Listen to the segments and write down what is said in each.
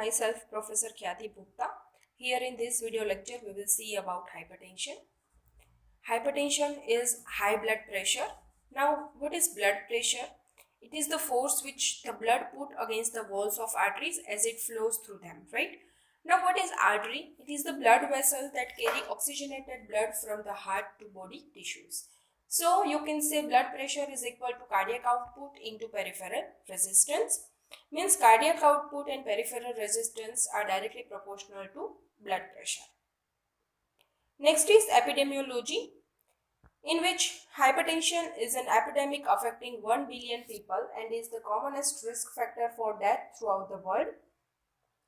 myself Professor Khyati Gupta. Here in this video lecture we will see about hypertension. Hypertension is high blood pressure. Now what is blood pressure? It is the force which the blood put against the walls of arteries as it flows through them, right? Now what is artery? It is the blood vessel that carry oxygenated blood from the heart to body tissues. So you can say blood pressure is equal to cardiac output into peripheral resistance. Means cardiac output and peripheral resistance are directly proportional to blood pressure. Next is epidemiology, in which hypertension is an epidemic affecting 1 billion people and is the commonest risk factor for death throughout the world.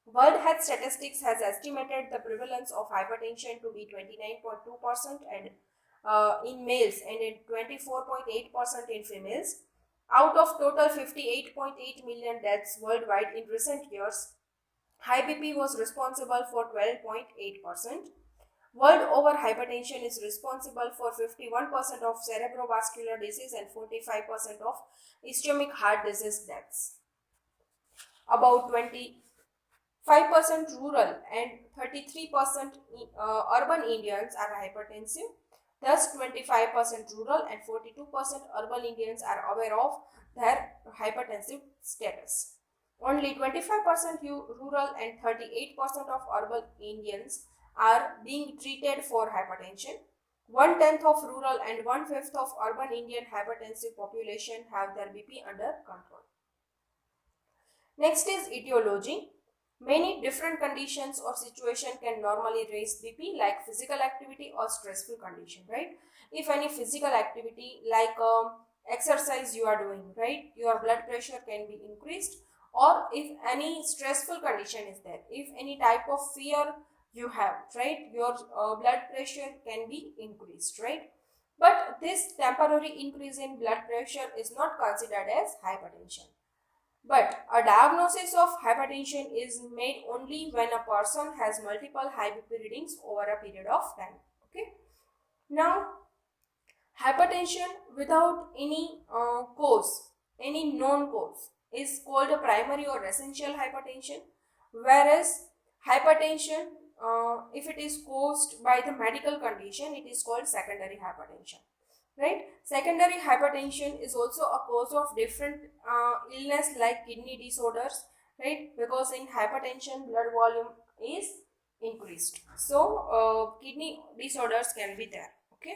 World Health Statistics has estimated the prevalence of hypertension to be 29.2% and in males and 24.8% in females. Out of total 58.8 million deaths worldwide in recent years, high BP was responsible for 12.8%. World over, hypertension is responsible for 51% of cerebrovascular disease and 45% of ischemic heart disease deaths. About 25% rural and 33% urban Indians are hypertensive. Thus, 25% rural and 42% urban Indians are aware of their hypertensive status. Only 25% rural and 38% of urban Indians are being treated for hypertension. 1/10 of rural and 1/5 of urban Indian hypertensive population have their BP under control. Next is etiology. Many different conditions or situation can normally raise BP, like physical activity or stressful condition, right? If any physical activity like exercise you are doing, right, your blood pressure can be increased. Or if any stressful condition is there, if any type of fear you have, right, your blood pressure can be increased, right? But this temporary increase in blood pressure is not considered as hypertension. But a diagnosis of hypertension is made only when a person has multiple high BP readings over a period of time. Okay. Now, hypertension without any cause, any known cause, is called a primary or essential hypertension, whereas hypertension, if it is caused by the medical condition, it is called secondary hypertension. Right? Secondary hypertension is also a cause of different illness like kidney disorders, right? Because in hypertension, blood volume is increased. So, kidney disorders can be there. Okay.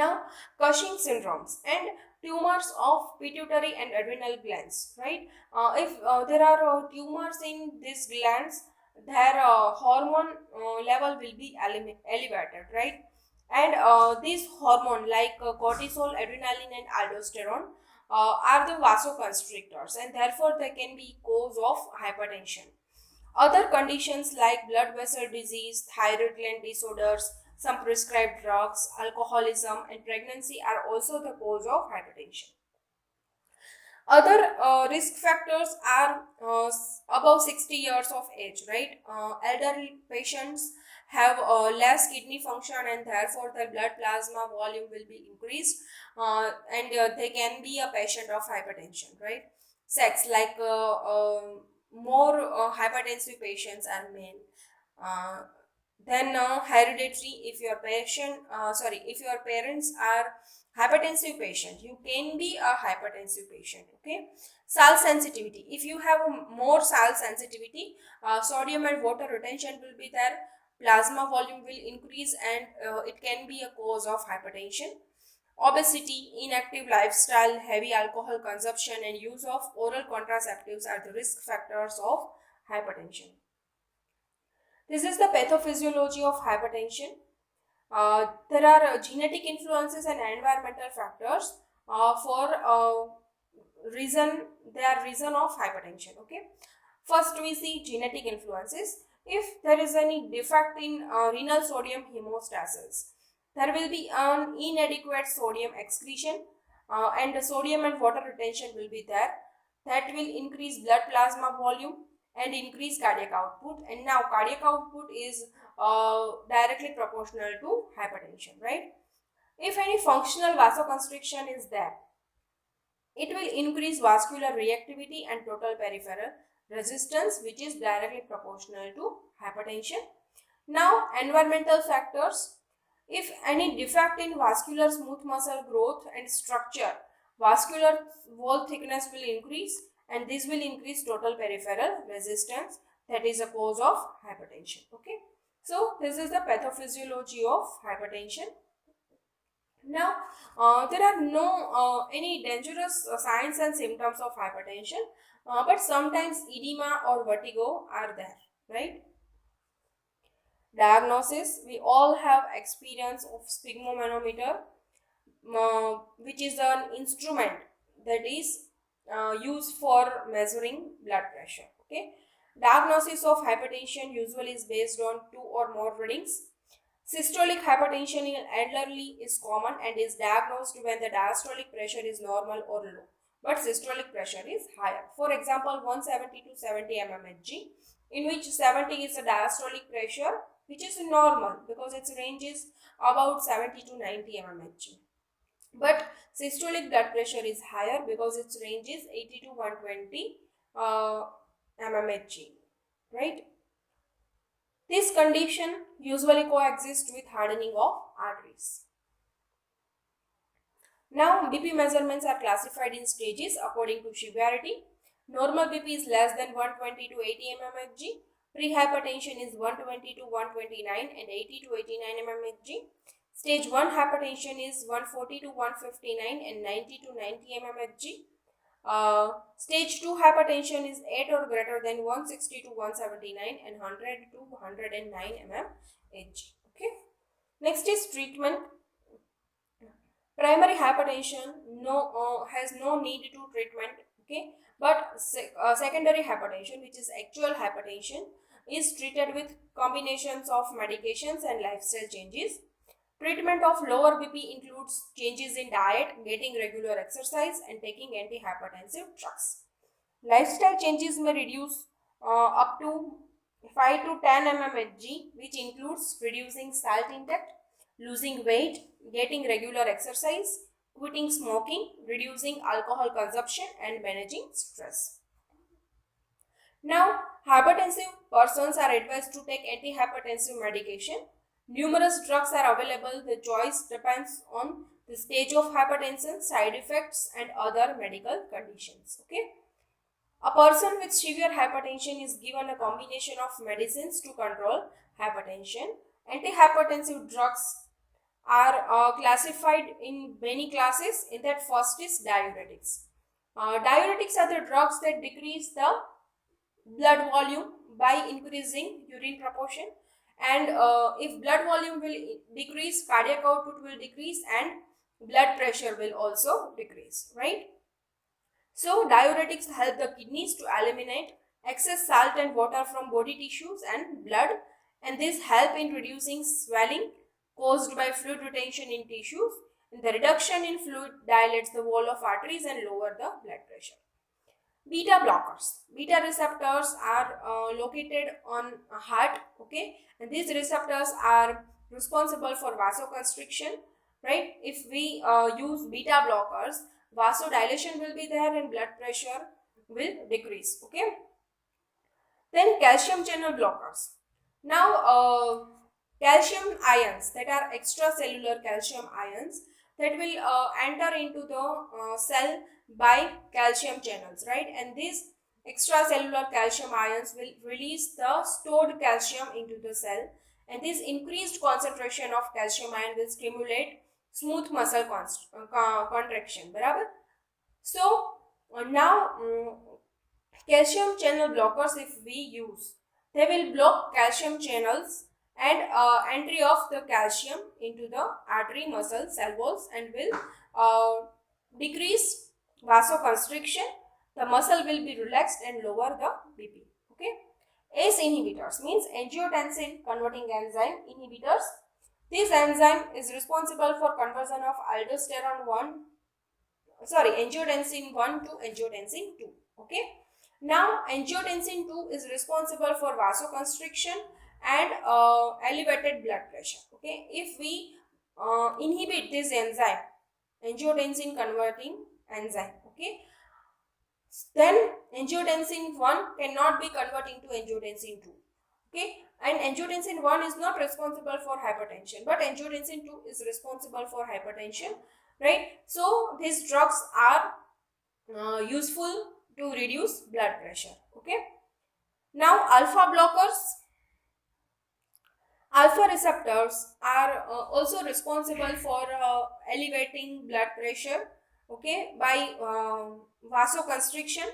Now, Cushing syndromes and tumors of pituitary and adrenal glands, right? If there are tumors in these glands, their hormone level will be elevated, right? And these hormone like cortisol, adrenaline and aldosterone are the vasoconstrictors, and therefore they can be cause of hypertension. Other conditions like blood vessel disease, thyroid gland disorders, some prescribed drugs, alcoholism and pregnancy are also the cause of hypertension. Other risk factors are above 60 years of age, right? Elderly patients have less kidney function and therefore their blood plasma volume will be increased, and they can be a patient of hypertension, right? Sex, like more hypertensive patients are male. Then hereditary, if your if your parents are hypertensive patient, you can be a hypertensive patient. Okay. Salt sensitivity, if you have more salt sensitivity, sodium and water retention will be there, plasma volume will increase, and it can be a cause of hypertension. Obesity, inactive lifestyle, heavy alcohol consumption and use of oral contraceptives are the risk factors of hypertension. This is the pathophysiology of hypertension. There are genetic influences and environmental factors for reason of hypertension. Okay. First, we see genetic influences. If there is any defect in renal sodium homeostasis, there will be an inadequate sodium excretion, and the sodium and water retention will be there. That will increase blood plasma volume and increase cardiac output. And now cardiac output is directly proportional to hypertension, right? If any functional vasoconstriction is there, it will increase vascular reactivity and total peripheral resistance, which is directly proportional to hypertension. Now, environmental factors. If any defect in vascular smooth muscle growth and structure, vascular wall thickness will increase, and this will increase total peripheral resistance, that is a cause of hypertension. Okay, so this is the pathophysiology of hypertension. Now, there are no any dangerous signs and symptoms of hypertension, but sometimes edema or vertigo are there, right? Diagnosis: we all have experience of sphygmomanometer, which is an instrument that is used for measuring blood pressure. Okay, diagnosis of hypertension usually is based on 2 or more readings. Systolic hypertension in elderly is common and is diagnosed when the diastolic pressure is normal or low, but systolic pressure is higher. For example, 170 to 70 mmHg, in which 70 is the diastolic pressure, which is normal because its range is about 70 to 90 mmHg. But systolic blood pressure is higher because its range is 80 to 120 mmHg, right? This condition usually coexists with hardening of arteries. Now, BP measurements are classified in stages according to severity. Normal BP is less than 120 to 80 mmHg. Prehypertension is 120 to 129 and 80 to 89 mmHg. Stage 1 hypertension is 140 to 159 and 90 to 90 mmHg. Stage 2 hypertension is 8 or greater than 160 to 179 and 100 to 109 mmHg. Okay. Next is treatment. Primary hypertension has no need to treatment. Okay, but secondary hypertension, which is actual hypertension, is treated with combinations of medications and lifestyle changes. Treatment of lower BP includes changes in diet, getting regular exercise, and taking antihypertensive drugs. Lifestyle changes may reduce up to 5 to 10 mmHg, which includes reducing salt intake, losing weight, getting regular exercise, quitting smoking, reducing alcohol consumption, and managing stress. Now, hypertensive persons are advised to take antihypertensive medication. Numerous drugs are available. The choice depends on the stage of hypertension, side effects, and other medical conditions. Okay. A person with severe hypertension is given a combination of medicines to control hypertension. Antihypertensive drugs are classified in many classes. In that, first is diuretics. Diuretics are the drugs that decrease the blood volume by increasing urine proportion, and if blood volume will decrease, cardiac output will decrease and blood pressure will also decrease, right? So diuretics help the kidneys to eliminate excess salt and water from body tissues and blood, and this help in reducing swelling caused by fluid retention in tissues, and the reduction in fluid dilates the wall of arteries and lower the blood pressure. Beta blockers. Beta receptors are located on a heart, okay, and these receptors are responsible for vasoconstriction, right? If we use beta blockers, vasodilation will be there and blood pressure will decrease, okay. Then calcium channel blockers. Now, calcium ions, that are extracellular calcium ions, that will enter into the cell by calcium channels, right? And these extracellular calcium ions will release the stored calcium into the cell, and this increased concentration of calcium ion will stimulate smooth muscle contraction, barabar? So now calcium channel blockers, if we use, they will block calcium channels and entry of the calcium into the artery, muscle, cell walls, and will decrease vasoconstriction. The muscle will be relaxed and lower the BP. Okay. ACE inhibitors means angiotensin converting enzyme inhibitors. This enzyme is responsible for conversion of angiotensin 1 to angiotensin 2. Okay. Now, angiotensin 2 is responsible for vasoconstriction and elevated blood pressure. Okay. If we inhibit this enzyme, angiotensin converting enzyme, okay, then angiotensin 1 cannot be converted into angiotensin 2. Okay, and angiotensin 1 is not responsible for hypertension, but angiotensin 2 is responsible for hypertension, right? So these drugs are useful to reduce blood pressure. Okay, now alpha receptors are also responsible for elevating blood pressure, okay, by vasoconstriction.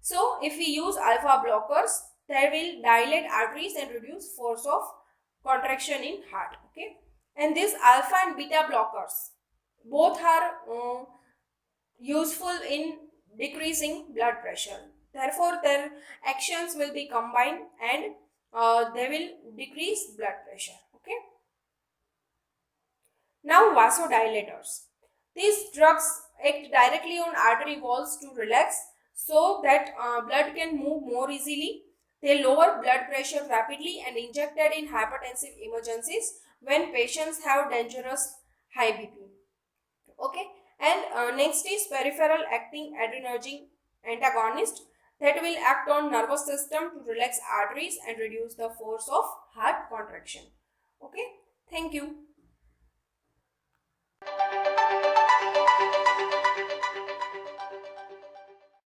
So if we use alpha blockers, they will dilate arteries and reduce force of contraction in heart. Okay, and these alpha and beta blockers both are useful in decreasing blood pressure. Therefore, their actions will be combined and they will decrease blood pressure. Okay. Now, vasodilators. These drugs act directly on artery walls to relax so that blood can move more easily. They lower blood pressure rapidly and injected in hypertensive emergencies when patients have dangerous high BP. Okay, and next is peripheral acting adrenergic antagonist that will act on nervous system to relax arteries and reduce the force of heart contraction. Okay, thank you.